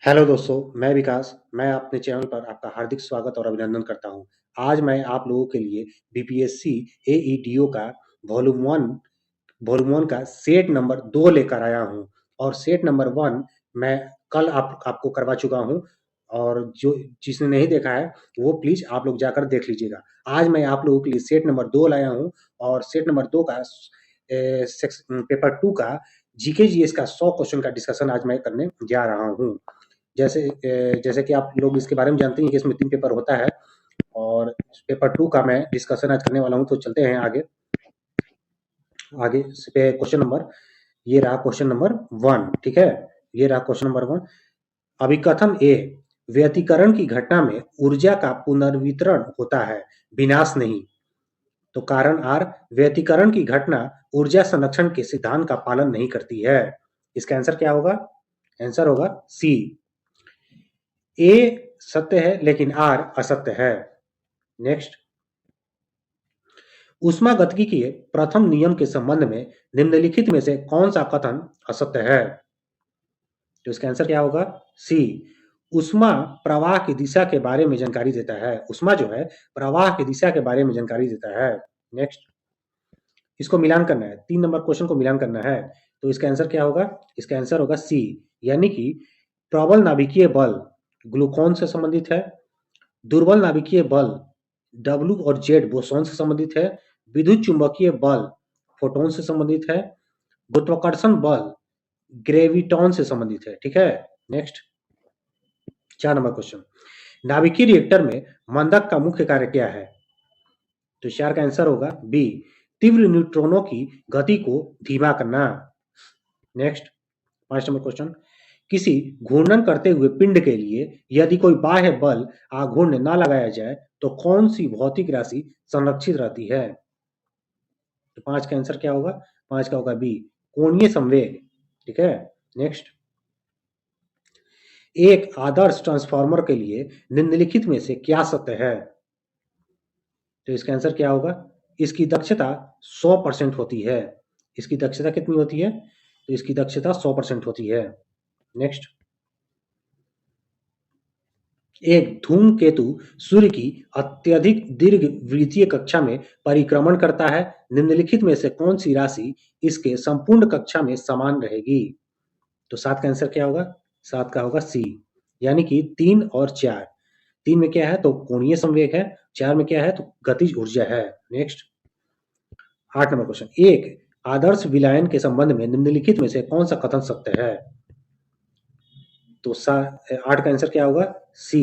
Hello दोस्तों, मैं विकास। मैं अपने चैनल पर आपका हार्दिक स्वागत और अभिनंदन करता हूं। आज मैं आप लोगों के लिए बीपीएससी एईडीओ का वॉल्यूम 1 वॉल्यूम 1 का सेट नंबर 2 लेकर आया हूं और सेट नंबर 1 मैं कल आपको करवा चुका हूं और जो जिसने नहीं देखा है वो प्लीज़ आप लोग जाकर देख लीजिएगा। आज मैं आप लोगों के लिए सेट नंबर 2 लाया हूं और सेट नंबर 2 का पेपर 2 का जीके जीएस का 100 क्वेश्चन का डिस्कशन आज मैं करने जा रहा हूं। जैसे कि आप लोग इसके बारे में जानते हैं कि इसमें 3 पेपर होता है और पेपर 2 का मैं डिस्कशन आज करने वाला हूँ, तो चलते हैं आगे। आगे इस पे क्वेश्चन नंबर, ये रहा क्वेश्चन नंबर 1, ठीक है? ये रहा क्वेश्चन नंबर 1। अभिकथन ए, व्यतिकरण की घटना में ऊर्जा का पुनर्वितरण होता है, विनाश नहीं। तो कारण आर, व्यतिकरण की घटना ऊर्जा संरक्षण के सिद्धांत का पालन नहीं करती है। इसका आंसर क्या होगा? आंसर होगा सी। ए सत्य है लेकिन आर असत्य है। नेक्स्ट, ऊष्मागतिकी के प्रथम नियम के संबंध में निम्नलिखित में से कौन सा कथन असत्य है? तो इसका आंसर क्या होगा? सी। ऊष्मा प्रवाह की दिशा के बारे में जानकारी देता है। ऊष्मा जो है प्रवाह की दिशा के बारे में जानकारी देता है। नेक्स्ट, इसको मिलान करना है, 3 नंबर क्वेश्चन को मिलान करना है। तो इसका आंसर क्या होगा? इसका आंसर होगा सी, यानी कि प्रबल नाभिकीय बल ग्लूकोन से संबंधित है, दुर्बल नाभिकीय बल डब्ल्यू और जेड बोसॉन से संबंधित है, विद्युत चुंबकीय बल फोटोन से संबंधित है, गुरुत्वाकर्षण बल ग्रेविटॉन से संबंधित है। ठीक है। नेक्स्ट, 4 नंबर क्वेश्चन, नाभिकीय रिएक्टर में मंदक का मुख्य कार्य क्या है? तो 4 का आंसर होगा बी, तीव्र न्यूट्रॉनों की गति को धीमा करना। नेक्स्ट, 5 नंबर क्वेश्चन, किसी घूर्णन करते हुए पिंड के लिए यदि कोई बाह्य बल आघूर्ण न लगाया जाए तो कौन सी भौतिक राशि संरक्षित रहती है? तो 5 का आंसर क्या होगा? 5 का होगा बी, कोणीय संवेग। ठीक है। नेक्स्ट, एक आदर्श ट्रांसफार्मर के लिए निम्नलिखित में से क्या सत्य है? तो इसका आंसर क्या होगा? इसकी दक्षता 100% होती है। इसकी दक्षता कितनी होती है? तो इसकी दक्षता 100% होती है। नेक्स्ट, एक धूमकेतु सूर्य की अत्यधिक दीर्घ वृत्तीय कक्षा में परिक्रमण करता है, निम्नलिखित में से कौन सी राशि इसके संपूर्ण कक्षा में समान रहेगी? तो 7 का आंसर क्या होगा? 7 का होगा सी, यानी कि 3 और 4। 3 में क्या है? तो कोणीय संवेग है, 4 में क्या है? तो गतिज ऊर्जा है। नेक्स्ट, 8 नंबर क्वेश्चन, एक आदर्श विलयन के संबंध में निम्नलिखित में से कौन सा कथन सत्य है? तो 8 का आंसर क्या होगा? सी।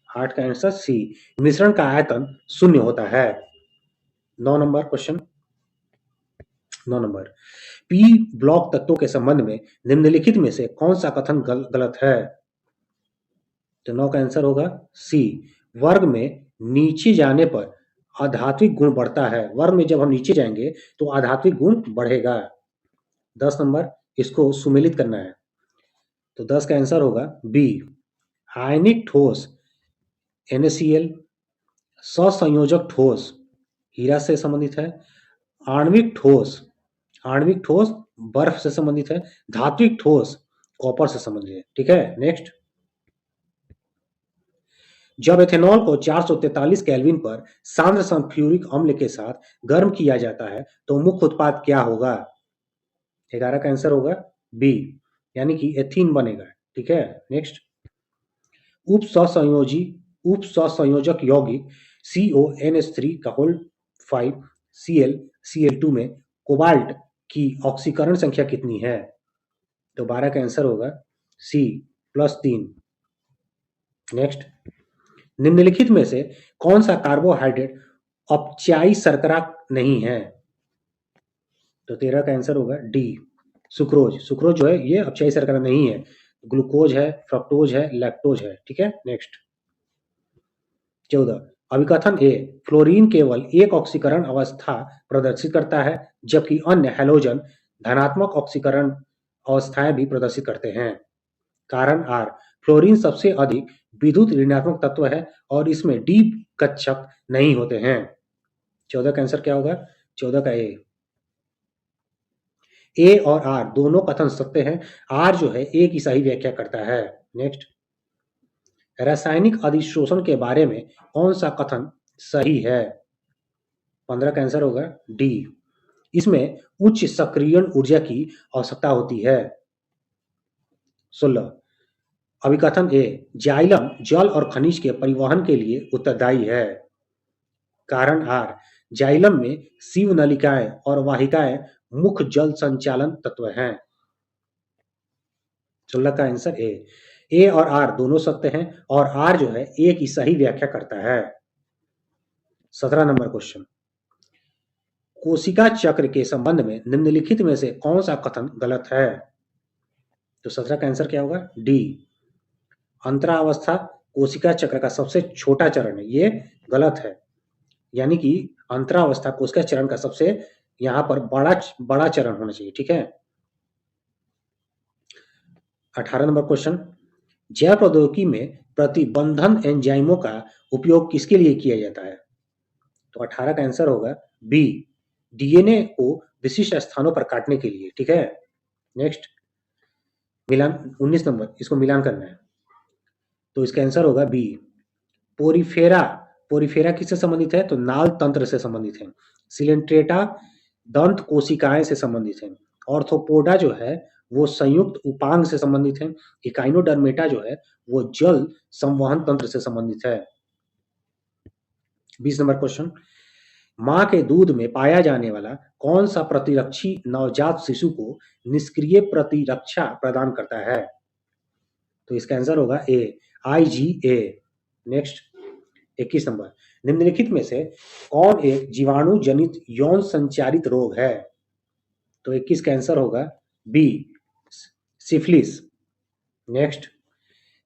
8 का आंसर सी, मिश्रण का आयतन 0 होता है। 9 number question, 9 number, P block तत्वों के संबंध में निम्नलिखित में से कौन सा कथन गलत है? तो 9 का आंसर होगा सी, वर्ग में नीचे जाने पर आध्यात्मिक गुण बढ़ता है। वर्ग में जब हम नीचे जाएंगे तो आध्यात्मिक गुण बढ़ेगा। 10 नंबर, इसको सुमेलित करना है। तो 10 का आंसर होगा बी, आयनिक ठोस NaCl, ससंयोजक ठोस हीरा से संबंधित है, आणविक ठोस बर्फ से संबंधित है, धात्विक ठोस कॉपर से संबंधित है। ठीक है। नेक्स्ट, जब एथेनॉल को 443 केल्विन पर सांद्र सल्फ्यूरिक अम्ल के साथ गर्म किया जाता है तो मुख्य उत्पाद क्या होगा? 11 का आंसर होगा बी, यानी कि एथीन बनेगा। ठीक है। नेक्स्ट, उप सहसंयोजक यौगिक CONH3 का होल 5 Cl2 में कोबाल्ट की ऑक्सीकरण संख्या कितनी है? तो 12 का आंसर होगा सी, +3। नेक्स्ट, निम्नलिखित में से कौन सा कार्बोहाइड्रेट अपचायी शर्करा नहीं है? तो 13 का आंसर होगा डी, सुक्रोज। सुक्रोज जो है ये अपचायी शर्करा नहीं है, ग्लूकोज है, फ्रक्टोज है, लैक्टोज है। ठीक है। नेक्स्ट, 14, अभिकथन ए, फ्लोरीन केवल एक ऑक्सीकरण अवस्था प्रदर्शित करता है जबकि अन्य हैलोजन धनात्मक ऑक्सीकरण अवस्थाएं भी प्रदर्शित करते हैं। कारण आर, फ्लोरीन सबसे अधिक विद्युत ऋणात्मक तत्व है और इसमें डी कक्षक नहीं होते हैं। 14 का आंसर क्या होगा? 14 का ए और आर दोनों कथन सत्य हैं। आर जो है ए की सही व्याख्या करता है। नेक्स्ट, रासायनिक अधिशोषण के बारे में कौन सा कथन सही है? 15 का आंसर होगा डी। इसमें उच्च सक्रियण ऊर्जा की आवश्यकता होती है। 16, अभिकथन ए, जाइलम जल और खनिज के परिवहन के लिए उत्तरदायी है। कारण आर, जाइलम में सीव नलिकाएं और वाहिकाएं मुख्य जल संचालन तत्व हैं। 16 का आंसर ए और आर दोनों सत्य हैं और आर जो है ए की सही व्याख्या करता है। 17 नंबर क्वेश्चन, कोशिका चक्र के संबंध में निम्नलिखित में से कौन सा कथन गलत है? तो 17 का आंसर क्या होगा? डी, अंतरावस्था कोशिका चक्र का सबसे छोटा चरण है, ये गलत है। यानी कि अंतरावस्था कोशिका चरण का सबसे यहां पर बड़ा चरण होना चाहिए, ठीक है। 18 नंबर क्वेश्चन, जैव प्रौद्योगिकी में प्रतिबंधन एंजाइमों का उपयोग किसके लिए किया जाता है? तो 18 का आंसर होगा बी, डीएनए को विशिष्ट स्थानों पर काटने के लिए, ठीक है। नेक्स्ट, मिलान 19 नंबर, इसको मिलान करना है, तो इसका आंसर होगा बी, पोरिफेरा। पोरिफेरा किससे संबंधित है? तो नाल तंत्र से संबंधित है। सिलेंट्रेटा दंत कोशिकाएं से संबंधित है। ऑर्थोपोडा जो है वो संयुक्त उपांग से संबंधित है। इकाइनोडर्मेटा जो है वो जल संवहन तंत्र से संबंधित है। 20 नंबर क्वेश्चन, मां के दूध में पाया जाने वाला कौन सा प्रतिरक्षी नवजात शिशु को निष्क्रिय प्रतिरक्षा प्रदान करता है? तो इसका आंसर होगा ए, IgA। नेक्स्ट, 21 नंबर, निम्नलिखित में से कौन एक जीवाणु जनित यौन संचारित रोग है? तो 21 का आंसर होगा बी, सिफिलिस। नेक्स्ट,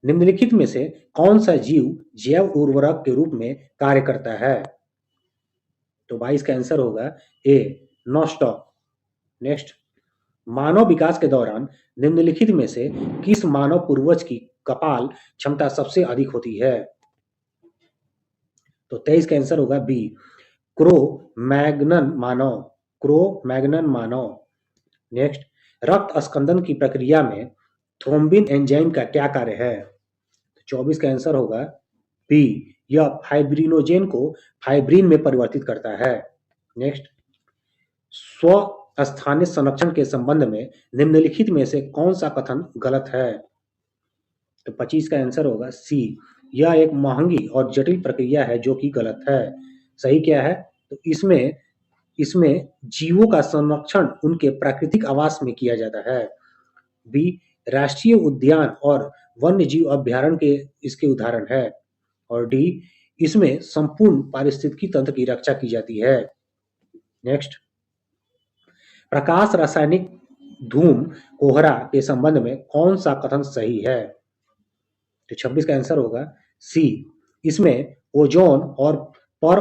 निम्नलिखित में से कौन सा जीव जैव उर्वरक के रूप में कार्य करता है? तो 22 का आंसर होगा ए, नॉस्टॉक। नेक्स्ट, मानव विकास के दौरान निम्नलिखित में से किस मानव पूर्वज की कपाल क्षमता सबसे अधिक होती है? तो 23 का आंसर होगा बी, क्रो मैग्नन मानव। क्रो मैग्नन मानव। नेक्स्ट, रक्त स्कंदन की प्रक्रिया में थ्रोम्बिन एंजाइम का क्या कार्य है? 24 का आंसर होगा बी, यह फाइब्रिनोजेन को फाइब्रिन में परिवर्तित करता है। नेक्स्ट, स्व स्थानिक संरक्षण के संबंध में निम्नलिखित में से कौन सा कथन गलत है? तो 25 का आंसर होगा सी, यह एक महंगी और जटिल प्रक्रिया है जो कि गलत है। सही क्या है? तो इसमें जीवों का संरक्षण उनके प्राकृतिक आवास में किया जाता है। बी, राष्ट्रीय उद्यान और वन्य जीव अभ्यारण्य के इसके उदाहरण है। और डी, इसमें संपूर्ण पारिस्थितिकी तंत्र की रक्षा की जाती है। नेक्स्ट, प्रकाश रासायनिक धूम कोहरा के संबंध में कौन सा कथन सही है? तो 26 का आंसर होगा सी, इसमें ओजोन और पर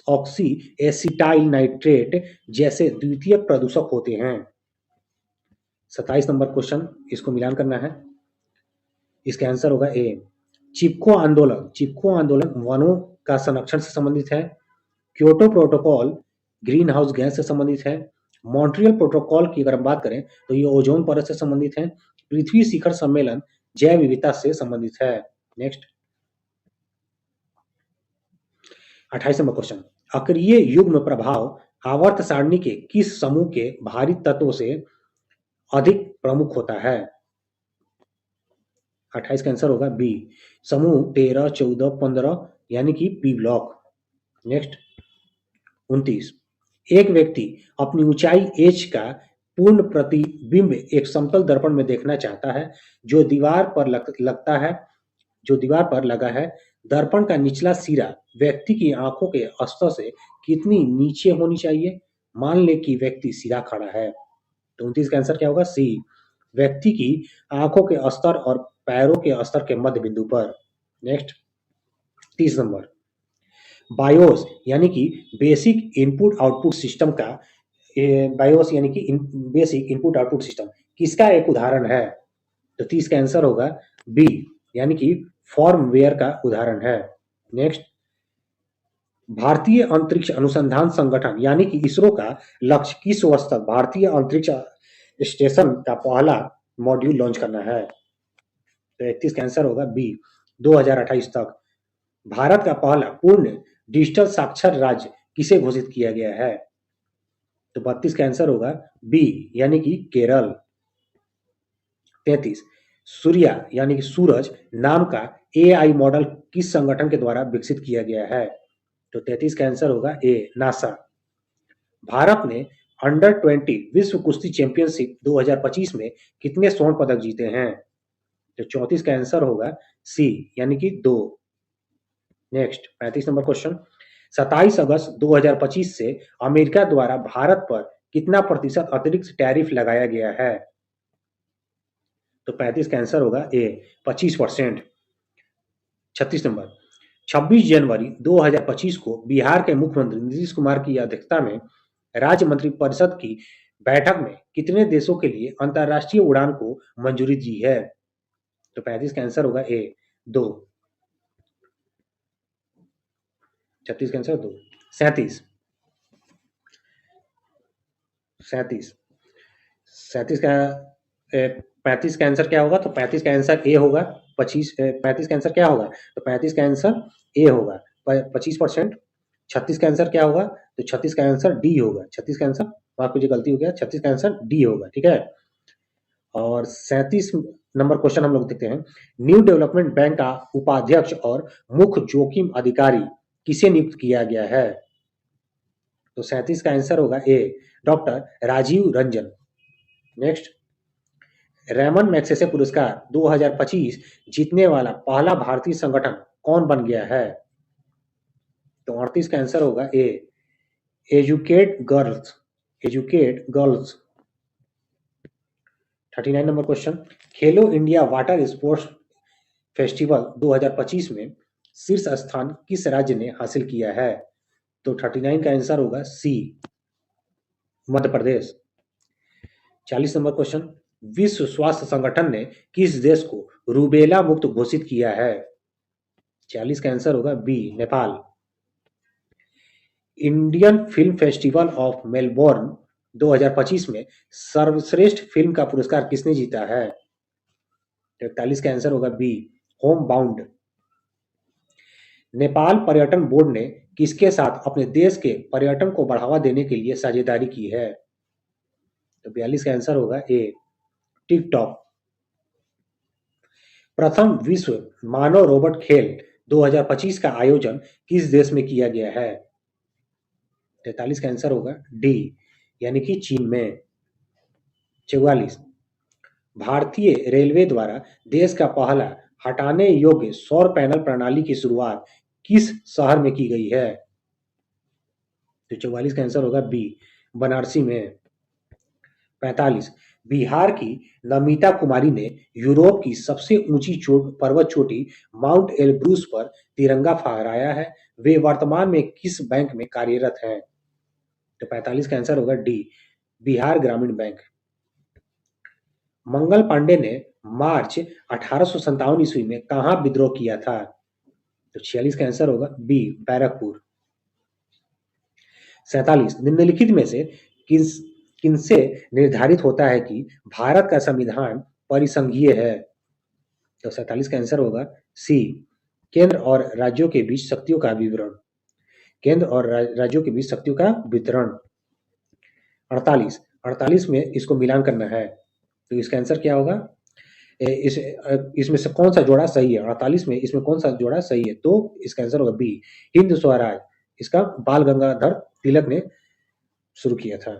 ऑक्सी एसिटाइल नाइट्रेट जैसे द्वितीय प्रदूषक होते हैं। 27 नंबर क्वेश्चन, इसको मिलान करना है, इसका आंसर होगा ए, चिपको आंदोलन। चिपको आंदोलन वनों का संरक्षण से संबंधित है। Kyoto protocol green house gas से संबंधित है। मॉन्ट्रियल प्रोटोकॉल की अगर हम बात करें तो ये ओजोन परत से संबंधित है। पृथ्वी शिखर सम्मेलन जैव विविधता से संबंधित है। नेक्स्ट, 28 नंबर क्वेश्चन, अक्रिय युग्म प्रभाव आवर्त सारणी के किस समूह के भारी तत्वों से अधिक प्रमुख होता है? 28 का आंसर होगा बी, समूह 13, 14, 15 यानी कि पी ब्लॉक। नेक्स्ट, 29, एक व्यक्ति अपनी ऊंचाई h का पूर्ण प्रतिबिंब एक समतल दर्पण में देखना चाहता है जो दीवार पर लगा है। दर्पण का निचला सिरा व्यक्ति की आंखों के स्तर से कितनी नीचे होनी चाहिए? मान ले कि व्यक्ति सीधा खड़ा है, तो 29 का आंसर क्या होगा? सी, व्यक्ति की आंखों के स्तर और पैरों के स्तर के मध्य बिंदु पर। नेक्स्ट, 30 नंबर, बायोस यानी कि बेसिक इनपुट आउटपुट सिस्टम का बायोस यानी कि बेसिक इनपुट आउटपुट सिस्टम किसका एक उदाहरण है? तो 30 का आंसर होगा बी, यानी कि फॉर्मवेयर का उदाहरण है। नेक्स्ट, भारतीय अंतरिक्ष अनुसंधान संगठन यानी कि इसरो का लक्ष्य किस वर्ष तक भारतीय अंतरिक्ष स्टेशन का पहला मॉड्यूल लॉन्च करना है? तो 31 का आंसर होगा बी 2028 तक। भारत का पहला पूर्ण डिजिटल साक्षर राज्य किसे घोषित किया गया है? तो 32 का आंसर होगा बी यानी कि केरल। 33 सूर्या यानी कि सूरज नाम का एआई मॉडल किस संगठन के द्वारा विकसित किया गया है? तो 33 का आंसर होगा ए नासा। भारत ने अंडर 20 विश्व कुश्ती चैंपियनशिप 2025 में कितने स्वर्ण पदक जीते हैं? तो 34 का आंसर होगा सी यानी कि 2। नेक्स्ट 35 नंबर क्वेश्चन 27 अगस्त 2025 से अमेरिका द्वारा भारत पर कितना प्रतिशत अतिरिक्त टैरिफ लगाया गया है? तो 35 का आंसर होगा ए 25%। 36 नंबर 26 जनवरी 2025 को बिहार के मुख्यमंत्री नीतीश कुमार की अध्यक्षता में राज्य मंत्रिपरिषद की बैठक में कितने देशों के लिए अंतर्राष्ट्रीय उड़ान को मंजूरी दी है? तो 35 का आंसर होगा ए 2। 36 का आंसर 2। 37 37 का 35 का आंसर क्या होगा? तो 35 का आंसर ए होगा। 35 का आंसर क्या होगा? तो 35 का आंसर ए होगा 25%। 36 का आंसर क्या होगा? तो 36 का आंसर डी होगा। 36 का आंसर माफ कीजिए गलती हो गया 36 का आंसर डी होगा। ठीक है। और 37 नंबर क्वेश्चन हम लोग देखते हैं। न्यू डेवलपमेंट बैंक का उपाध्यक्ष और मुख्य जोखिम अधिकारी किसे नियुक्त किया गया है? तो 37 का आंसर होगा A doctor Rajiv Ranjan. Next Ramon Magsaysay पुरस्कार 2025 जीतने वाला पहला भारतीय संगठन कौन बन गया है? तो 38 का आंसर होगा ए एजुकेट गर्ल्स। 39 नंबर क्वेश्चन खेलो इंडिया वाटर स्पोर्ट्स फेस्टिवल 2025 में शीर्ष स्थान किस राज्य ने हासिल किया है? तो 39 का आंसर होगा सी मध्य प्रदेश। 40 नंबर क्वेश्चन विश्व स्वास्थ्य संगठन ने किस देश को रूबेला मुक्त घोषित किया है? 40 का आंसर होगा B Nepal. Indian film festival of Melbourne 2025 में सर्वश्रेष्ठ फिल्म का पुरस्कार किसने जीता है? 41 का आंसर होगा बी होम बाउंड। नेपाल पर्यटन बोर्ड ने किसके साथ अपने देश के पर्यटन को बढ़ावा देने के लिए साझेदारी की है? तो 42 का आंसर होगा ए टिकटॉक। प्रथम विश्व मानव रोबोट खेल 2025 का आयोजन किस देश में किया गया है? 43 का आंसर होगा डी यानी कि चीन में। 44 भारतीय रेलवे द्वारा देश का पहला हटाने योग्य सौर पैनल प्रणाली की शुरुआत किस शहर में की गई है? तो 44 का आंसर होगा बी बनारसी में। 45 बिहार की नमिता कुमारी ने यूरोप की सबसे ऊंची पर्वत चोटी माउंट एलब्रूस पर तिरंगा फहराया है। वे वर्तमान में किस बैंक में कार्यरत हैं? तो 45 का आंसर होगा डी बिहार ग्रामीण बैंक। मंगल पांडे ने मार्च 1857 ईस्वी में कहां विद्रोह किया था? तो 46 का आंसर होगा बी बैरकपुर। 47 निम्नलिखित में से किनसे निर्धारित होता है कि भारत का संविधान परिसंघीय है? तो 47 का आंसर होगा सी केंद्र और राज्यों के बीच शक्तियों का विवरण। केंद्र और राज्यों के बीच शक्तियों का वितरण। 48 में इसको मिलान करना है तो इसका आंसर क्या होगा? इसमें से कौन सा जोड़ा सही है? 48 में इसमें कौन सा जोड़ा सही है? तो इसका आंसर होगा बी हिंद स्वराज। इसका बाल गंगाधर तिलक ने शुरू किया था।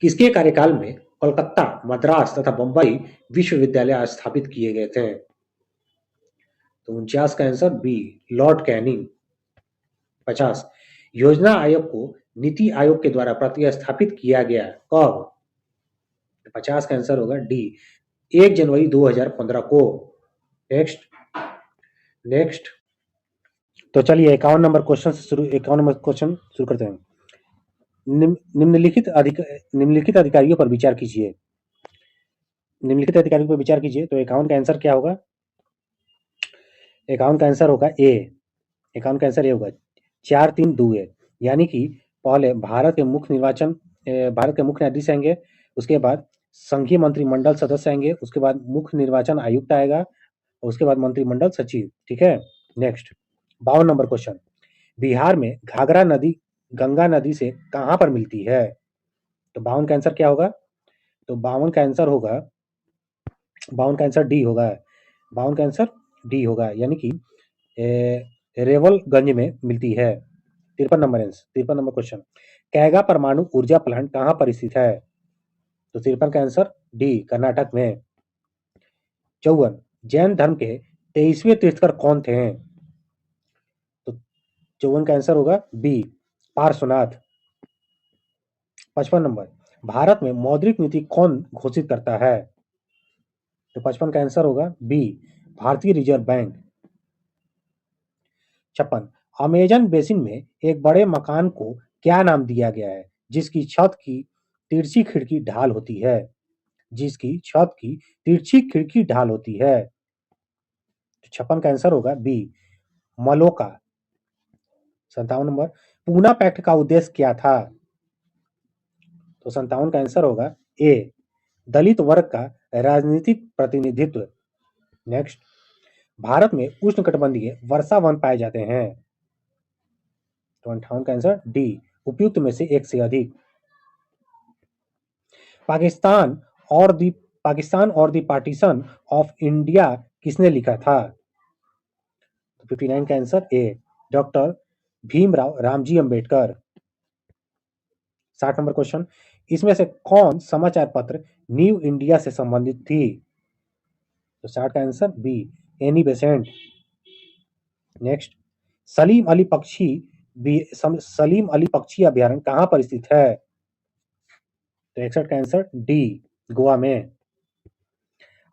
किसके कार्यकाल में कोलकाता, मद्रास तथा बंबई विश्वविद्यालय स्थापित किए गए थे? तो 49 का आंसर बी लॉर्ड कैनिंग। 50 योजना आयोग को नीति आयोग के द्वारा प्रतिस्थापित किया गया कब? 50 का आंसर होगा डी 1 जनवरी 2015 को। नेक्स्ट तो चलिए 51 नंबर क्वेश्चन शुरू करते हैं। निम्नलिखित अधिकारियों पर विचार कीजिए। तो 51 का आंसर क्या होगा? 51 का आंसर होगा ए। 51 का आंसर ये होगा 4-3-2 यानी कि पहले भारत के मुख्य न्यायाधीश आएंगे, उसके बाद संघीय मंत्रिमंडल सदस्य आएंगे, उसके बाद मुख्य निर्वाचन आयुक्त आएगा, और उसके बाद मंत्रिमंडल सचिव। ठीक है, नेक्स्ट 52 नंबर क्वेश्चन, बिहार में घाघरा नदी गंगा नदी से कहां पर मिलती है? तो 52 का आंसर क्या होगा? तो 52 का आंसर होगा, 52 का आंसर डी होगा। 52 का आंसर डी होगा, यानी कि रेवलगंज में मिलती है। 53 नंबर क्वेश्चन, कैगा परमाणु ऊर्जा प्लांट कहां पर स्थित है? तो 53 का आंसर डी, कर्नाटक में। 54, जैन धर्म के 23वें तीर्थकर कौन थे? तो 54 का आंसर होगा बी, पार्श्वनाथ। 55 नंबर, भारत में मौद्रिक नीति कौन घोषित करता है? तो 55 का आंसर होगा बी, भारतीय रिजर्व बैंक। 56, अमेजन बेसिन में एक बड़े मकान को क्या नाम दिया गया है जिसकी छत की तिरछी खिड़की ढाल होती है? जिसकी छत की तिरछी खिड़की ढाल होती है। तो 56 का आंसर होगा बी, मलोका। 57 नंबर, पूना पैक्ट का उद्देश्य क्या था? तो 57 का आंसर होगा ए, दलित वर्ग का राजनीतिक प्रतिनिधित्व। नेक्स्ट, भारत में उष्णकटिबंधीय वर्षा वन पाए जाते हैं। तो 58 का आंसर डी, उपयुक्त में से एक से अधिक। पाकिस्तान पाकिस्तान और द पार्टीशन ऑफ इंडिया किसने लिखा था? तो 59 का answer A, doctor Bhimrao Ramji Ambedkar. 60 number question, इसमें से कौन समाचार पत्र न्यू इंडिया से संबंधित थी? तो 60 का answer B, Annie Besant. Next, Salim Ali पक्षी अभ्यारण्य कहां पर स्थित है? तो 61 का आंसर डी, गोवा में।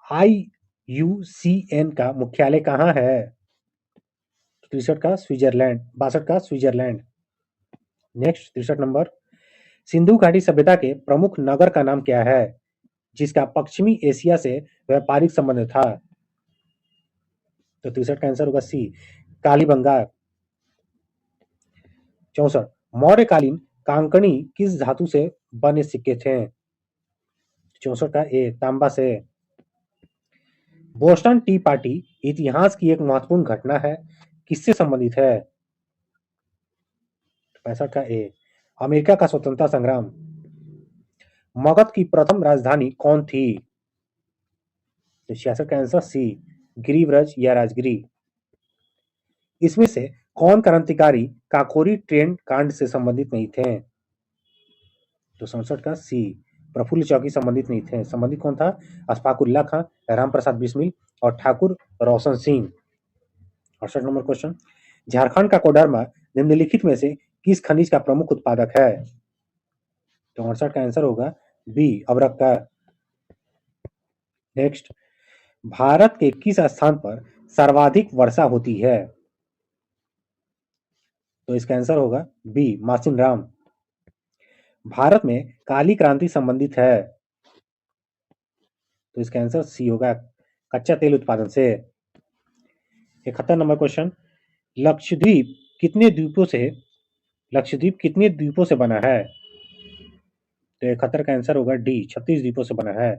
IUCN का मुख्यालय कहां है? 63 का स्विट्जरलैंड, 62 का स्विट्जरलैंड। नेक्स्ट 63 नंबर, सिंधु घाटी सभ्यता के प्रमुख नगर का नाम क्या है जिसका पश्चिमी एशिया से व्यापारिक संबंध था? तो 63 का आंसर होगा सी, कालीबंगा। 64, मौर्यकालीन कांकणी किस धातु से बने सिक्के थे? 64 का ए, तांबा से। बोस्टन टी पार्टी इतिहास की एक महत्वपूर्ण घटना है, किससे संबंधित है? 65 का ए, अमेरिका का स्वतंत्रता संग्राम। मगध की प्रथम राजधानी कौन थी? तो 66 का आंसर सी, गिरिव्रज या राजगिरी। इसमें से कौन क्रांतिकारी काकोरी ट्रेन कांड से संबंधित नहीं थे? तो 67 का सी, प्रफुल्ल चौकी संबंधित नहीं थे। संबंधित कौन था? अशफाकुल्ला खां, राम प्रसाद बिस्मिल और ठाकुर रोशन सिंह। 68 नंबर क्वेश्चन, झारखंड का कोडरमा निम्नलिखित में से किस खनिज का प्रमुख उत्पादक है? तो 68 का आंसर होगा बी, अभ्रक का। नेक्स्ट, भारत के किस स्थान पर सर्वाधिक वर्षा होती है? तो इसका आंसर होगा बी, मासिन राम। भारत में काली क्रांति संबंधित है, तो इसका आंसर सी होगा, कच्चा तेल उत्पादन से। 71 नंबर क्वेश्चन, लक्षद्वीप कितने द्वीपों से लक्षद्वीप कितने द्वीपों से बना है? तो 71 का आंसर होगा डी, 36 द्वीपों से बना है।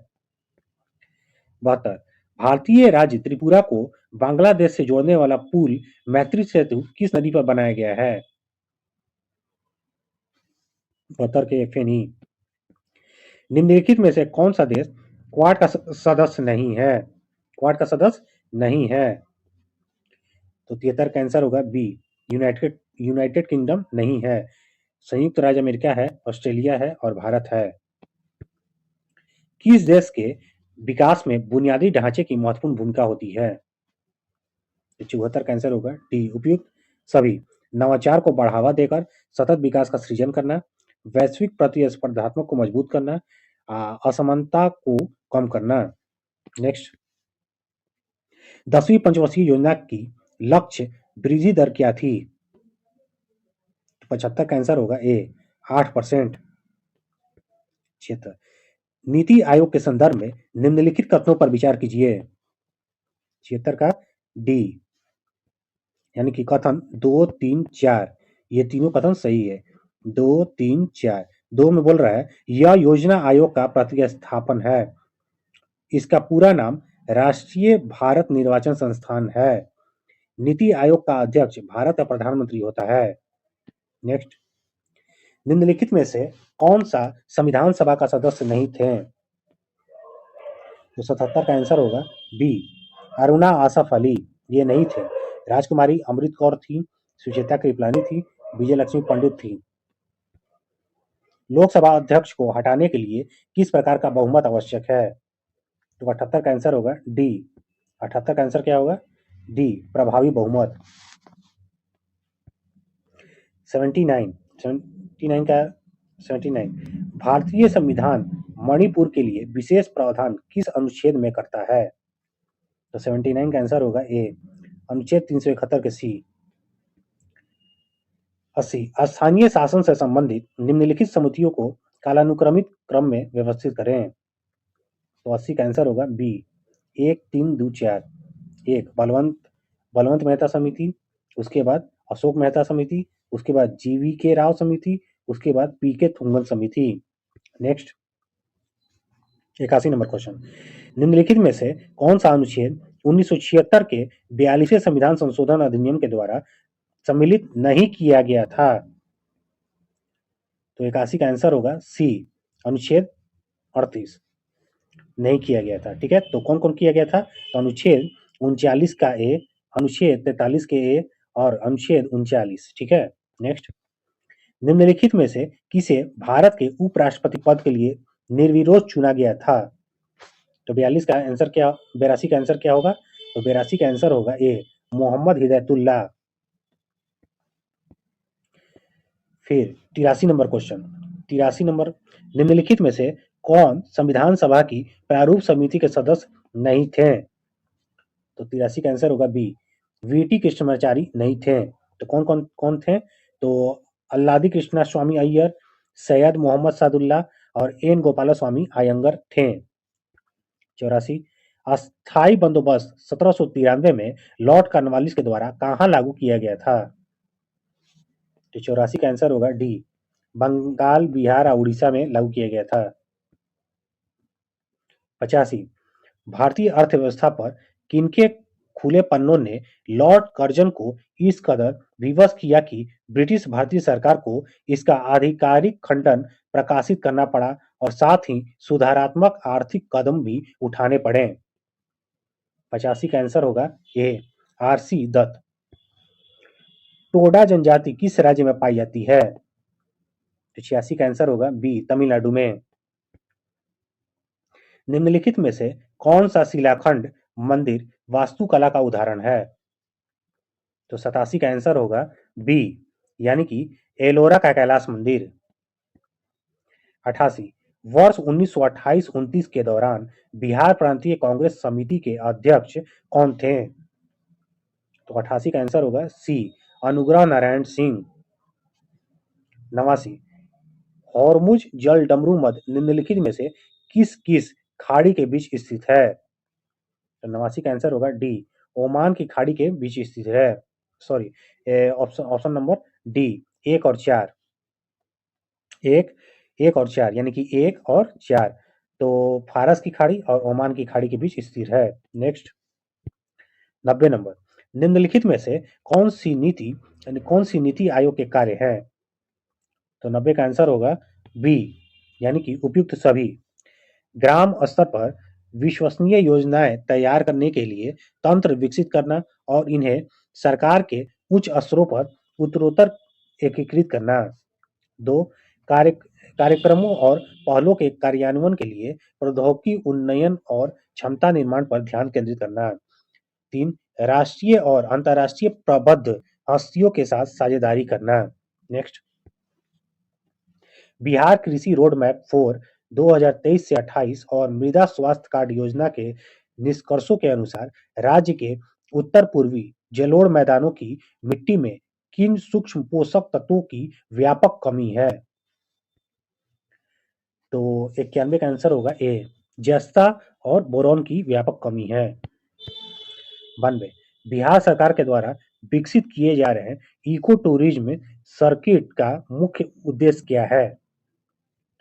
72, भारतीय राज्य त्रिपुरा को बांग्लादेश से जोड़ने वाला पुल मैत्री सेतु किस नदी पर बनाया गया है? 72 के फेनी। निम्नलिखित में से कौन सा देश क्वाड का सदस्य नहीं है? क्वाड का सदस्य नहीं है। तो 73 का आंसर होगा बी, यूनाइटेड किंगडम नहीं है। संयुक्त राज्य अमेरिका है, ऑस्ट्रेलिया है और भारत है। किस देश के विकास में बुनियादी ढांचे की महत्वपूर्ण भूमिका होती है? तो 74 का आंसर होगा डी, उपयुक्त सभी। नवाचार को बढ़ावा देकर सतत विकास का सृजन करना, वैश्विक प्रतिस्पर्धात्मक को मजबूत करना, असमानता को कम करना। नेक्स्ट, 10वीं पंचवर्षीय योजना की लक्ष्य वृद्धि दर क्या थी? 75 का आंसर होगा ए, 8%। 76, नीति आयोग के संदर्भ में निम्नलिखित कथनों पर विचार कीजिए। 76 का डी, यानी कि कथन 2, 3, 4, ये तीनों कथन सही है। 2, 3, 4, 2 में बोल रहा है यह योजना आयोग का प्रतिस्थापन है। इसका पूरा नाम राष्ट्रीय भारत निर्वाचन संस्थान है। नीति आयोग का अध्यक्ष भारत का प्रधानमंत्री होता है। नेक्स्ट, निम्नलिखित में से कौन सा संविधान सभा का सदस्य नहीं थे? तो 77 का आंसर होगा बी, अरुणा आसफ अली, ये नहीं थे। राजकुमारी अमृत कौर थी, सुचेता कृपलानी थी, विजय लक्ष्मी पंडित थी। लोकसभा अध्यक्ष को हटाने के लिए किस प्रकार का बहुमत आवश्यक है? तो 78 का आंसर होगा डी। 78 का आंसर क्या होगा? डी, प्रभावी बहुमत। 79 79 का 79, भारतीय संविधान मणिपुर के लिए विशेष प्रावधान किस अनुच्छेद में करता है? तो 79 का आंसर होगा ए, अनुच्छेद 371 के सी। 80, स्थानीय शासन से संबंधित निम्नलिखित समितियों को कालानुक्रमित क्रम में व्यवस्थित करें। तो 80 का आंसर होगा बी, 1 3 2 4। 1 बलवंत मेहता समिति, उसके बाद अशोक मेहता समिति, उसके बाद जीवी के राव समिति, उसके बाद पी के थुंगन समिति। नेक्स्ट, 81 नंबर क्वेश्चन, निम्नलिखित में से कौन सा अनुच्छेद 1976 के 42वें संविधान संशोधन अधिनियम के द्वारा सम्मिलित नहीं किया गया था? तो 81 का आंसर होगा सी, अनुच्छेद 38 नहीं किया गया था। ठीक है, तो कौन कौन किया गया था? तो अनुच्छेद 39 का ए, अनुच्छेद 43 के ए और अनुच्छेद 39। ठीक है, नेक्स्ट, निम्नलिखित में से किसे भारत के उपराष्ट्रपति पद के लिए निर्विरोध चुना गया था? तो 42 का आंसर क्या, 82 का आंसर क्या होगा? तो 82 का आंसर होगा ए, मोहम्मद हिदायतुल्लाह। फिर 83 नंबर क्वेश्चन, 83 नंबर, निम्नलिखित में से कौन संविधान सभा की प्रारूप समिति के सदस्य नहीं थे? तो 83 का आंसर होगा बी, वीटी कृष्णमाचारी नहीं थे। तो कौन कौन कौन थे? तो अल्लादी कृष्णा स्वामी अय्यर, सैयद मोहम्मद सादुल्ला और एन गोपाला स्वामी अयंगर थे। 84, अस्थाई बंदोबस्त 1793 में लॉर्ड कॉर्नवालिस के द्वारा कहाँ लागू किया गया था? तो 84 का आंसर होगा डी, बंगाल, बिहार और उड़ीसा में लागू किया गया था। 85, भारतीय अर्थव्यवस्था पर किनके खुले पन्नों ने लॉर्ड कर्जन को इस कदर विवश किया कि ब्रिटिश भारतीय सरकार को इसका आधिकारिक खंडन प्रकाशित करना पड़ा और साथ ही सुधारात्मक आर्थिक कदम भी उठाने पड़े? 85 का आंसर होगा ए, आरसी दत्त। टोडा जनजाति किस राज्य में पाई जाती है? तो 86 का आंसर होगा बी, तमिलनाडु में। निम्नलिखित में से कौन सा शिलाखंड मंदिर वास्तुकला का उदाहरण है? तो 87 का आंसर होगा बी, यानी कि एलोरा का कैलाश मंदिर। 88, वर्ष 1928-29 के दौरान बिहार प्रांतीय कांग्रेस समिति के अध्यक्ष कौन थे? तो 88 का आंसर होगा सी, अनुग्रह नारायण सिंह। 89, हॉर्मुज जल डमरू मध्य निम्नलिखित में से किस किस खाड़ी के बीच स्थित है? तो 89 का आंसर होगा डी, ओमान की खाड़ी के बीच स्थित है। सॉरी, ऑप्शन नंबर डी, 1 और 4। 1 और 4 यानी कि 1 और 4, तो फारस की खाड़ी और ओमान की खाड़ी के बीच स्थित है। नेक्स्ट, 90 नंबर, निम्नलिखित में से कौन सी नीति आयोग के कार्य है? तो 90 का आंसर होगा बी, यानी कि उपयुक्त सभी। ग्राम स्तर पर विश्वसनीय योजनाएं तैयार करने के लिए तंत्र विकसित करना और इन्हें सरकार के उच्च स्तरों पर उत्तरोत्तर एकीकृत करना। 2, कार्य कार्यक्रमों और पहलों के कार्यान्वयन के लिए प्रौद्योगिकी उन्नयन और क्षमता निर्माण पर ध्यान केंद्रित करना। 3, राष्ट्रीय और अंतर्राष्ट्रीय प्रबद्ध हस्तियों के साथ साझेदारी करना। नेक्स्ट, बिहार कृषि रोड मैप 4 2023 से 28 और मृदा स्वास्थ्य कार्ड योजना के निष्कर्षों के अनुसार राज्य के उत्तर पूर्वी जलोढ़ मैदानों की मिट्टी में किन सूक्ष्म पोषक तत्वों की व्यापक कमी है? तो 91 का आंसर होगा ए, जस्ता और बोरॉन की व्यापक कमी है। 92, बिहार सरकार के द्वारा विकसित किए जा रहे इको टूरिज्म सर्किट का मुख्य उद्देश्य क्या है?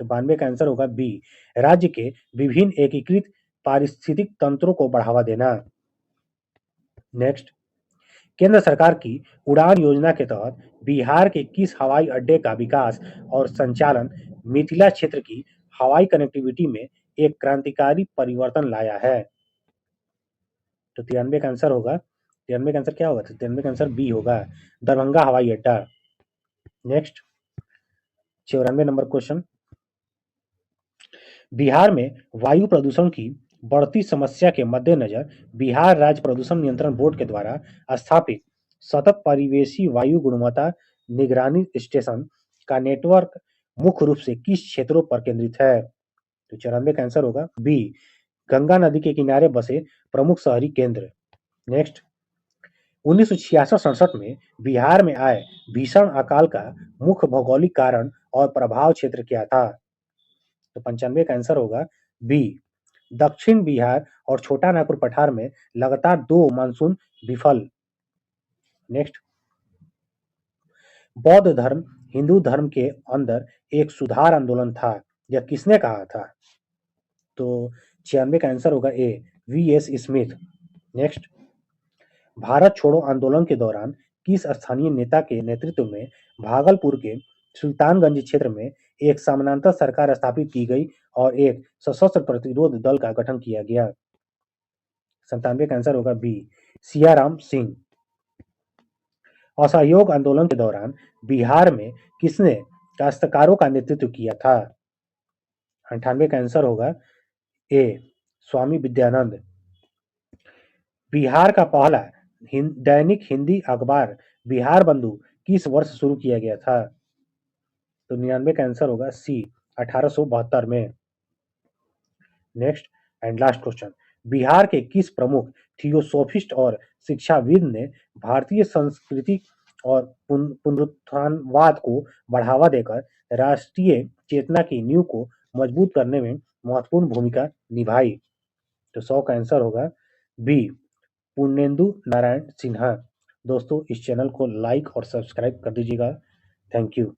तो 92 का आंसर होगा बी, राज्य के विभिन्न एकीकृत पारिस्थितिक तंत्रों को बढ़ावा देना। नेक्स्ट, केंद्र सरकार की उड़ान योजना के तहत बिहार के किस हवाई अड्डे का विकास और संचालन मिथिला क्षेत्र की हवाई कनेक्टिविटी में एक क्रांतिकारी परिवर्तन लाया है? तो 93 का आंसर होगा, 93 का आंसर क्या होगा? तो 93 का आंसर बी होगा, दरभंगा हवाई अड्डा। नेक्स्ट, 94 नंबर क्वेश्चन, बिहार में वायु प्रदूषण की बढ़ती समस्या के मद्देनजर बिहार राज्य प्रदूषण नियंत्रण बोर्ड के द्वारा स्थापित सतत परिवेशी वायु गुणवत्ता निगरानी स्टेशन का नेटवर्क मुख्य रूप से किस क्षेत्रों पर केंद्रित है? तो 94 का आंसर होगा बी, गंगा नदी के किनारे बसे प्रमुख शहरी केंद्र। नेक्स्ट, 1966-67 में बिहार में आए भीषण अकाल का मुख्य भौगोलिक कारण और प्रभाव क्षेत्र क्या था? तो 95 का आंसर होगा बी, दक्षिण बिहार और छोटा नागपुर पठार में लगातार 2 मानसून विफल। नेक्स्ट, बौद्ध धर्म हिंदू धर्म के अंदर एक सुधार आंदोलन था, यह किसने कहा था? तो 96 का आंसर होगा ए, वी.एस. स्मिथ। नेक्स्ट, भारत छोड़ो आंदोलन के दौरान किस स्थानीय नेता के नेतृत्व में भागलपुर के सुल्तानगंज क्षेत्र में एक समानांतर सरकार स्थापित की गई और एक सशस्त्र प्रतिरोध दल का गठन किया गया? 97 का आंसर होगा बी, सियाराम सिंह। असहयोग आंदोलन के दौरान बिहार में किसने काश्तकारों का नेतृत्व किया था? 98 का आंसर होगा ए, स्वामी विद्यानंद। बिहार का पहला दैनिक हिंदी अखबार बिहार बंधु किस वर्ष शुरू किया गया था? तो 99 का आंसर होगा सी, 1872 में। Next and last question, Bihar के किस प्रमुख थियोसोफिस्ट और शिक्षाविद ने भारतीय संस्कृति और पुनरुत्थानवाद को बढ़ावा देकर राष्ट्रीय चेतना की नींव को मजबूत करने में महत्वपूर्ण भूमिका निभाई? तो 100 का आंसर होगा बी, पूर्णेंदु नारायण सिन्हा। दोस्तों, इस चैनल को लाइक और सब्सक्राइब कर दीजिएगा। Thank you.